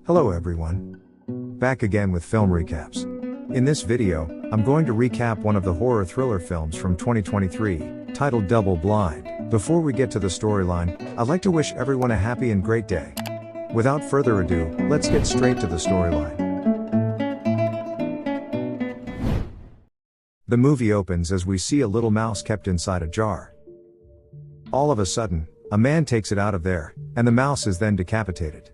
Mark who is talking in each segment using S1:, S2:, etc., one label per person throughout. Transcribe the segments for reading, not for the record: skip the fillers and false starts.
S1: Hello everyone. Back again with film recaps. In this video, I'm going to recap one of the horror thriller films from 2023, titled Double Blind. Before we get to the storyline, I'd like to wish everyone a happy and great day. Without further ado, let's get straight to the storyline. The movie opens as we see a little mouse kept inside a jar. All of a sudden, a man takes it out of there, and the mouse is then decapitated.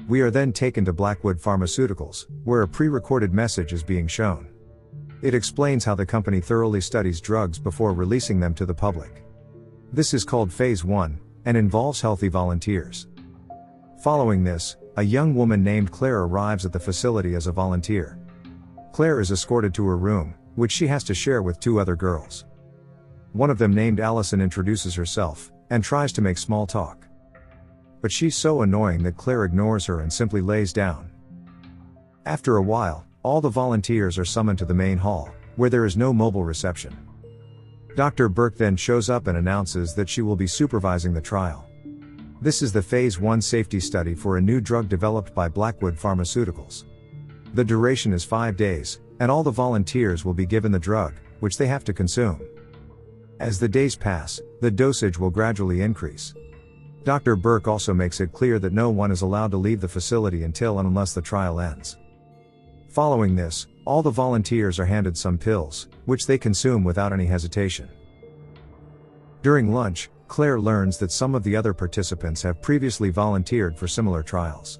S1: We are then taken to Blackwood Pharmaceuticals, where a pre-recorded message is being shown. It explains how the company thoroughly studies drugs before releasing them to the public. This is called Phase 1, and involves healthy volunteers. Following this, a young woman named Claire arrives at the facility as a volunteer. Claire is escorted to her room, which she has to share with two other girls. One of them, named Allison, introduces herself, and tries to make small talk. But she's so annoying that Claire ignores her and simply lays down. After a while, all the volunteers are summoned to the main hall, where there is no mobile reception. Dr. Burke then shows up and announces that she will be supervising the trial. This is the Phase 1 safety study for a new drug developed by Blackwood Pharmaceuticals. The duration is 5 days, and all the volunteers will be given the drug, which they have to consume. As the days pass, the dosage will gradually increase. Dr. Burke also makes it clear that no one is allowed to leave the facility until and unless the trial ends. Following this, all the volunteers are handed some pills, which they consume without any hesitation. During lunch, Claire learns that some of the other participants have previously volunteered for similar trials.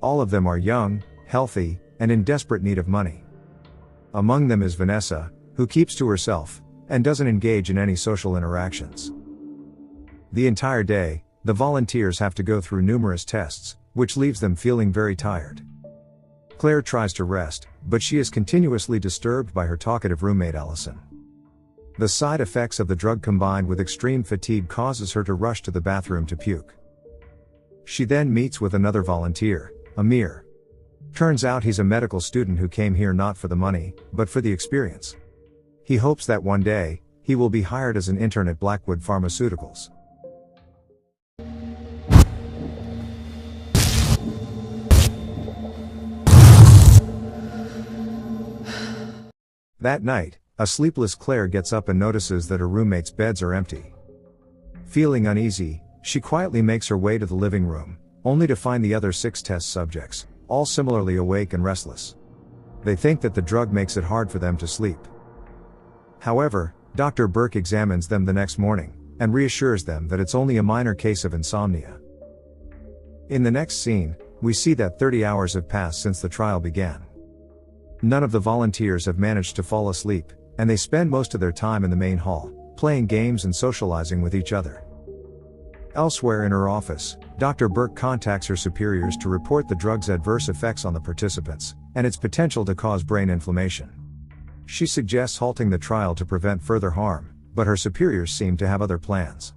S1: All of them are young, healthy, and in desperate need of money. Among them is Vanessa, who keeps to herself, and doesn't engage in any social interactions. The entire day, the volunteers have to go through numerous tests, which leaves them feeling very tired. Claire tries to rest, but she is continuously disturbed by her talkative roommate Allison. The side effects of the drug combined with extreme fatigue causes her to rush to the bathroom to puke. She then meets with another volunteer, Amir. Turns out he's a medical student who came here not for the money, but for the experience. He hopes that one day, he will be hired as an intern at Blackwood Pharmaceuticals. That night, a sleepless Claire gets up and notices that her roommates' beds are empty. Feeling uneasy, she quietly makes her way to the living room, only to find the other 6 test subjects, all similarly awake and restless. They think that the drug makes it hard for them to sleep. However, Dr. Burke examines them the next morning, and reassures them that it's only a minor case of insomnia. In the next scene, we see that 30 hours have passed since the trial began. None of the volunteers have managed to fall asleep, and they spend most of their time in the main hall, playing games and socializing with each other. Elsewhere in her office, Dr. Burke contacts her superiors to report the drug's adverse effects on the participants, and its potential to cause brain inflammation. She suggests halting the trial to prevent further harm, but her superiors seem to have other plans.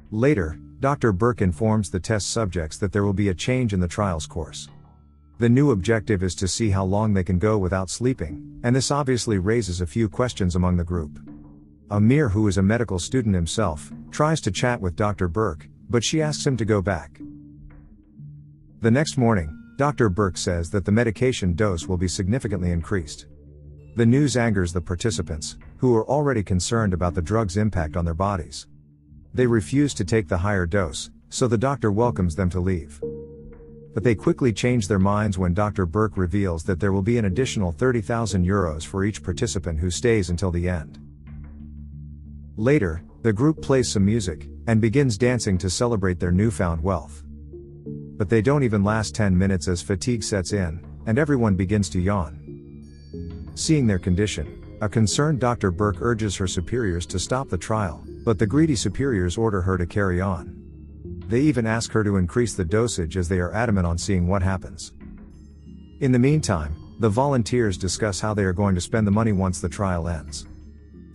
S1: Later, Dr. Burke informs the test subjects that there will be a change in the trial's course. The new objective is to see how long they can go without sleeping, and this obviously raises a few questions among the group. Amir, who is a medical student himself, tries to chat with Dr. Burke, but she asks him to go back. The next morning, Dr. Burke says that the medication dose will be significantly increased. The news angers the participants, who are already concerned about the drug's impact on their bodies. They refuse to take the higher dose, so the doctor welcomes them to leave. But they quickly change their minds when Dr. Burke reveals that there will be an additional €30,000 for each participant who stays until the end. Later, the group plays some music, and begins dancing to celebrate their newfound wealth. But they don't even last 10 minutes as fatigue sets in, and everyone begins to yawn. Seeing their condition, a concerned Dr. Burke urges her superiors to stop the trial, but the greedy superiors order her to carry on. They even ask her to increase the dosage as they are adamant on seeing what happens. In the meantime, the volunteers discuss how they are going to spend the money once the trial ends.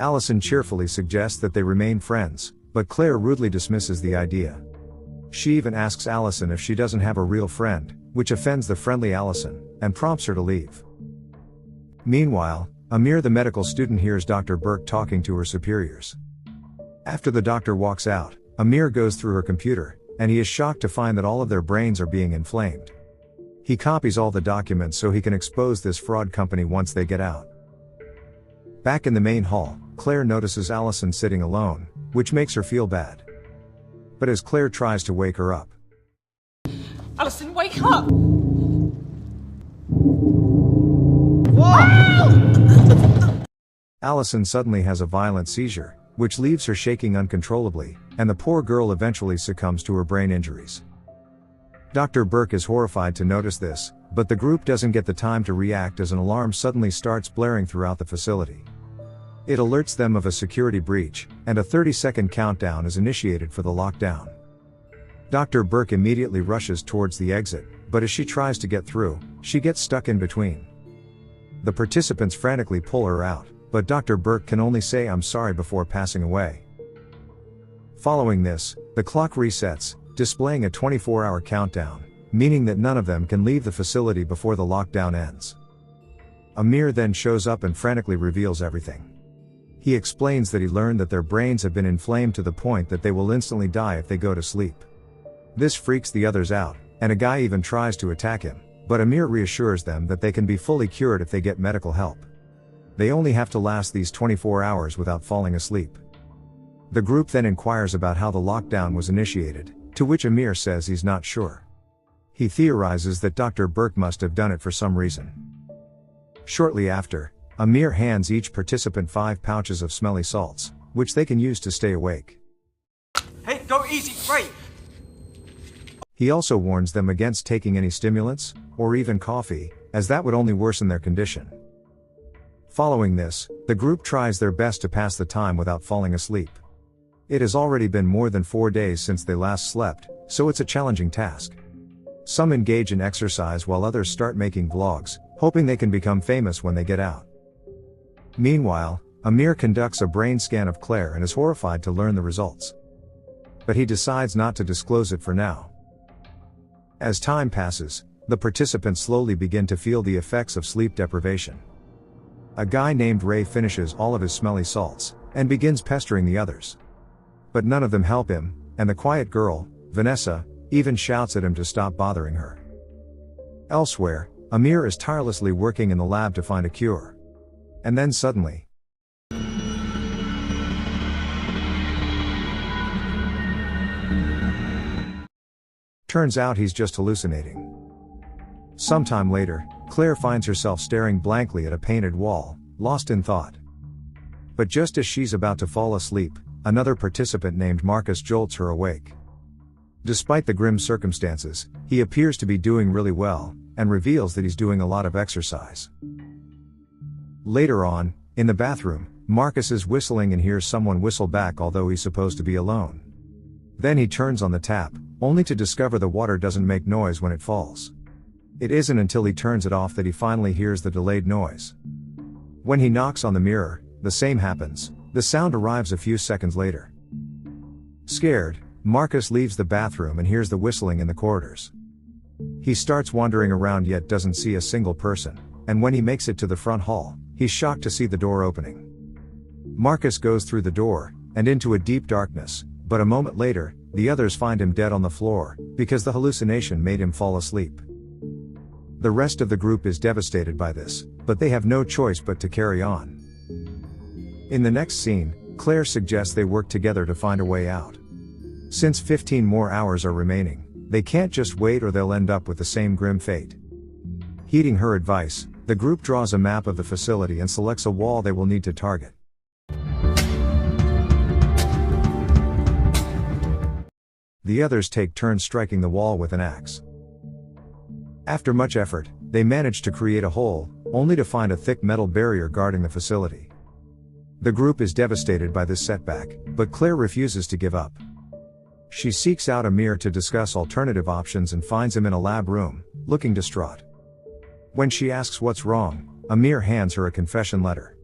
S1: Allison cheerfully suggests that they remain friends, but Claire rudely dismisses the idea. She even asks Allison if she doesn't have a real friend, which offends the friendly Allison, and prompts her to leave. Meanwhile, Amir, the medical student, hears Dr. Burke talking to her superiors. After the doctor walks out, Amir goes through her computer, and he is shocked to find that all of their brains are being inflamed. He copies all the documents so he can expose this fraud company once they get out. Back in the main hall, Claire notices Allison sitting alone, which makes her feel bad. But as Claire tries to wake her up,
S2: Allison, wake up! Whoa!
S1: Allison suddenly has a violent seizure, which leaves her shaking uncontrollably, and the poor girl eventually succumbs to her brain injuries. Dr. Burke is horrified to notice this, but the group doesn't get the time to react as an alarm suddenly starts blaring throughout the facility. It alerts them of a security breach, and a 30-second countdown is initiated for the lockdown. Dr. Burke immediately rushes towards the exit, but as she tries to get through, she gets stuck in between. The participants frantically pull her out, but Dr. Burke can only say "I'm sorry" before passing away. Following this, the clock resets, displaying a 24-hour countdown, meaning that none of them can leave the facility before the lockdown ends. Amir then shows up and frantically reveals everything. He explains that he learned that their brains have been inflamed to the point that they will instantly die if they go to sleep. This freaks the others out, and a guy even tries to attack him, but Amir reassures them that they can be fully cured if they get medical help. They only have to last these 24 hours without falling asleep. The group then inquires about how the lockdown was initiated, to which Amir says he's not sure. He theorizes that Dr. Burke must have done it for some reason. Shortly after, Amir hands each participant 5 pouches of smelly salts, which they can use to stay awake.
S2: Hey, go easy, right!
S1: He also warns them against taking any stimulants, or even coffee, as that would only worsen their condition. Following this, the group tries their best to pass the time without falling asleep. It has already been more than 4 days since they last slept, so it's a challenging task. Some engage in exercise while others start making vlogs, hoping they can become famous when they get out. Meanwhile, Amir conducts a brain scan of Claire and is horrified to learn the results. But he decides not to disclose it for now. As time passes, the participants slowly begin to feel the effects of sleep deprivation. A guy named Ray finishes all of his smelly salts, and begins pestering the others. But none of them help him, and the quiet girl, Vanessa, even shouts at him to stop bothering her. Elsewhere, Amir is tirelessly working in the lab to find a cure. And then suddenly, turns out he's just hallucinating. Sometime later, Claire finds herself staring blankly at a painted wall, lost in thought. But just as she's about to fall asleep, another participant named Marcus jolts her awake. Despite the grim circumstances, he appears to be doing really well, and reveals that he's doing a lot of exercise. Later on, in the bathroom, Marcus is whistling and hears someone whistle back although he's supposed to be alone. Then he turns on the tap, only to discover the water doesn't make noise when it falls. It isn't until he turns it off that he finally hears the delayed noise. When he knocks on the mirror, the same happens. The sound arrives a few seconds later. Scared, Marcus leaves the bathroom and hears the whistling in the corridors. He starts wandering around yet doesn't see a single person, and when he makes it to the front hall, he's shocked to see the door opening. Marcus goes through the door, and into a deep darkness, but a moment later, the others find him dead on the floor, because the hallucination made him fall asleep. The rest of the group is devastated by this, but they have no choice but to carry on. In the next scene, Claire suggests they work together to find a way out. Since 15 more hours are remaining, they can't just wait or they'll end up with the same grim fate. Heeding her advice, the group draws a map of the facility and selects a wall they will need to target. The others take turns striking the wall with an axe. After much effort, they manage to create a hole, only to find a thick metal barrier guarding the facility. The group is devastated by this setback, but Claire refuses to give up. She seeks out Amir to discuss alternative options and finds him in a lab room, looking distraught. When she asks what's wrong, Amir hands her a confession letter.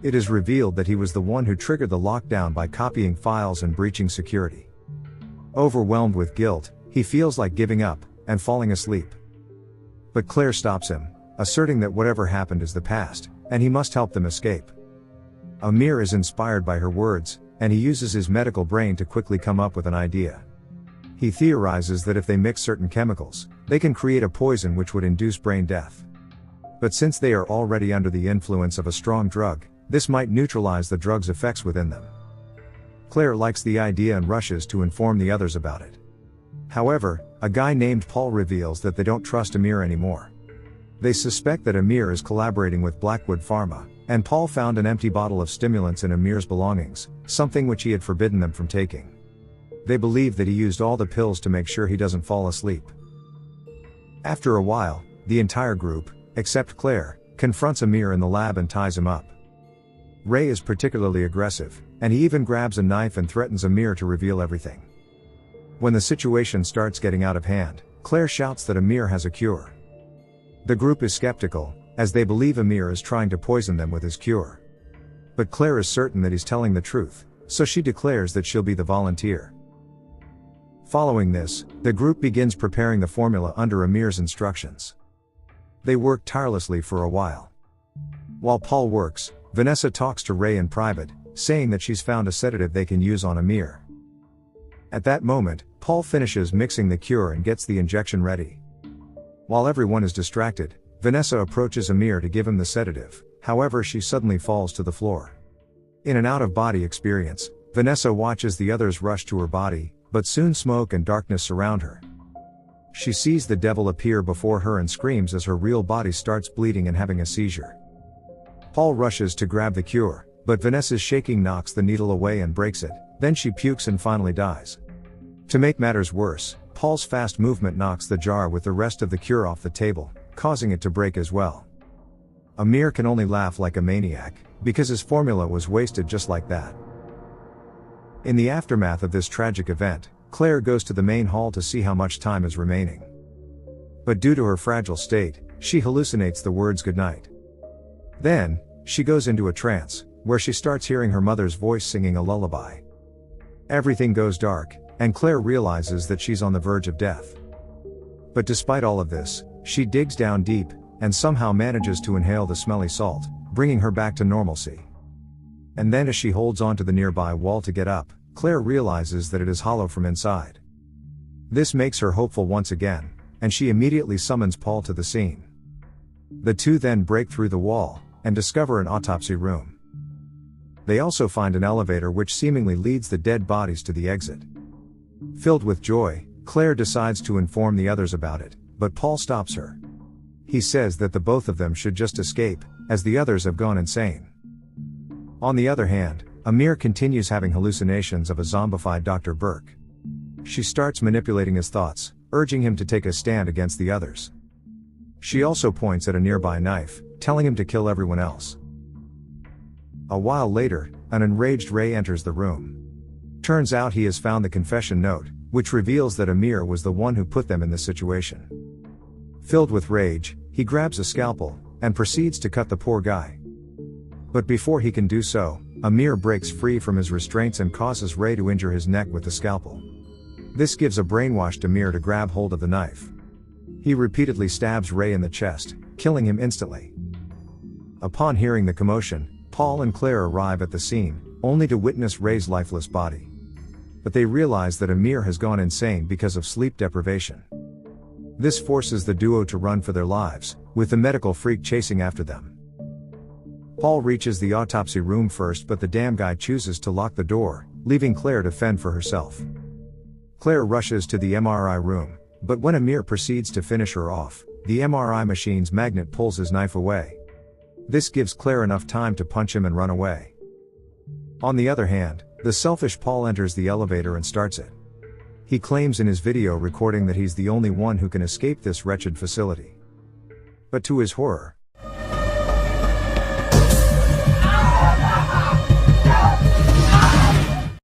S1: It is revealed that he was the one who triggered the lockdown by copying files and breaching security. Overwhelmed with guilt, he feels like giving up, and falling asleep. But Claire stops him, asserting that whatever happened is the past, and he must help them escape. Amir is inspired by her words, and he uses his medical brain to quickly come up with an idea. He theorizes that if they mix certain chemicals, they can create a poison which would induce brain death. But since they are already under the influence of a strong drug, this might neutralize the drug's effects within them. Claire likes the idea and rushes to inform the others about it. However, a guy named Paul reveals that they don't trust Amir anymore. They suspect that Amir is collaborating with Blackwood Pharma, and Paul found an empty bottle of stimulants in Amir's belongings, something which he had forbidden them from taking. They believe that he used all the pills to make sure he doesn't fall asleep. After a while, the entire group, except Claire, confronts Amir in the lab and ties him up. Ray is particularly aggressive, and he even grabs a knife and threatens Amir to reveal everything. When the situation starts getting out of hand, Claire shouts that Amir has a cure. The group is skeptical, as they believe Amir is trying to poison them with his cure. But Claire is certain that he's telling the truth, so she declares that she'll be the volunteer. Following this, the group begins preparing the formula under Amir's instructions. They work tirelessly for a while. While Paul works, Vanessa talks to Ray in private, saying that she's found a sedative they can use on Amir. At that moment, Paul finishes mixing the cure and gets the injection ready. While everyone is distracted, Vanessa approaches Amir to give him the sedative, however she suddenly falls to the floor. In an out-of-body experience, Vanessa watches the others rush to her body, but soon smoke and darkness surround her. She sees the devil appear before her and screams as her real body starts bleeding and having a seizure. Paul rushes to grab the cure, but Vanessa's shaking knocks the needle away and breaks it, then she pukes and finally dies. To make matters worse, Paul's fast movement knocks the jar with the rest of the cure off the table, causing it to break as well. Amir can only laugh like a maniac, because his formula was wasted just like that. In the aftermath of this tragic event, Claire goes to the main hall to see how much time is remaining. But due to her fragile state, she hallucinates the words goodnight. Then, she goes into a trance, where she starts hearing her mother's voice singing a lullaby. Everything goes dark, and Claire realizes that she's on the verge of death. But despite all of this, she digs down deep, and somehow manages to inhale the smelly salt, bringing her back to normalcy. And then as she holds onto the nearby wall to get up, Claire realizes that it is hollow from inside. This makes her hopeful once again, and she immediately summons Paul to the scene. The two then break through the wall, and discover an autopsy room. They also find an elevator which seemingly leads the dead bodies to the exit. Filled with joy, Claire decides to inform the others about it, but Paul stops her. He says that the both of them should just escape, as the others have gone insane. On the other hand, Amir continues having hallucinations of a zombified Dr. Burke. She starts manipulating his thoughts, urging him to take a stand against the others. She also points at a nearby knife, telling him to kill everyone else. A while later, an enraged Ray enters the room. Turns out he has found the confession note, which reveals that Amir was the one who put them in this situation. Filled with rage, he grabs a scalpel, and proceeds to cut the poor guy. But before he can do so, Amir breaks free from his restraints and causes Ray to injure his neck with the scalpel. This gives a brainwashed Amir to grab hold of the knife. He repeatedly stabs Ray in the chest, killing him instantly. Upon hearing the commotion, Paul and Claire arrive at the scene, only to witness Ray's lifeless body. But they realize that Amir has gone insane because of sleep deprivation. This forces the duo to run for their lives, with the medical freak chasing after them. Paul reaches the autopsy room first, but the damn guy chooses to lock the door, leaving Claire to fend for herself. Claire rushes to the MRI room, but when Amir proceeds to finish her off, the MRI machine's magnet pulls his knife away. This gives Claire enough time to punch him and run away. On the other hand, the selfish Paul enters the elevator and starts it. He claims in his video recording that he's the only one who can escape this wretched facility. But to his horror,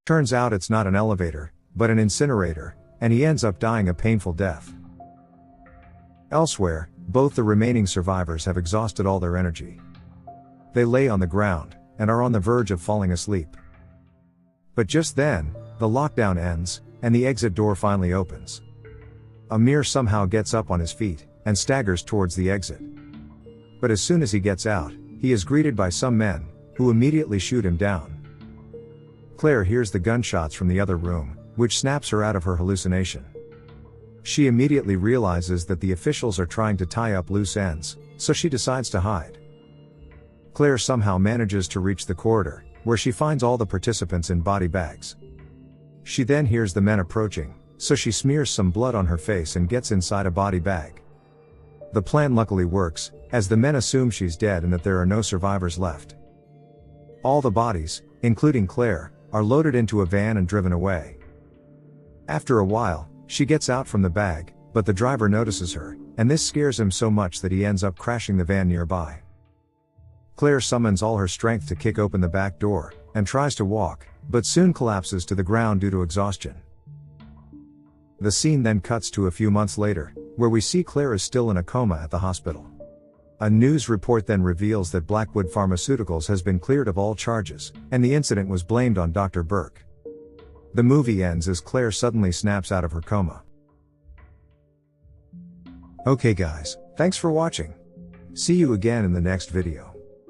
S1: turns out it's not an elevator, but an incinerator, and he ends up dying a painful death. Elsewhere, both the remaining survivors have exhausted all their energy. They lay on the ground, and are on the verge of falling asleep. But just then, the lockdown ends, and the exit door finally opens. Amir somehow gets up on his feet, and staggers towards the exit. But as soon as he gets out, he is greeted by some men, who immediately shoot him down. Claire hears the gunshots from the other room, which snaps her out of her hallucination. She immediately realizes that the officials are trying to tie up loose ends, so she decides to hide. Claire somehow manages to reach the corridor, where she finds all the participants in body bags. She then hears the men approaching, so she smears some blood on her face and gets inside a body bag. The plan luckily works, as the men assume she's dead and that there are no survivors left. All the bodies, including Claire, are loaded into a van and driven away. After a while, she gets out from the bag, but the driver notices her, and this scares him so much that he ends up crashing the van nearby. Claire summons all her strength to kick open the back door, and tries to walk, but soon collapses to the ground due to exhaustion. The scene then cuts to a few months later, where we see Claire is still in a coma at the hospital. A news report then reveals that Blackwood Pharmaceuticals has been cleared of all charges, and the incident was blamed on Dr. Burke. The movie ends as Claire suddenly snaps out of her coma. Okay guys, thanks for watching. See you again in the next video.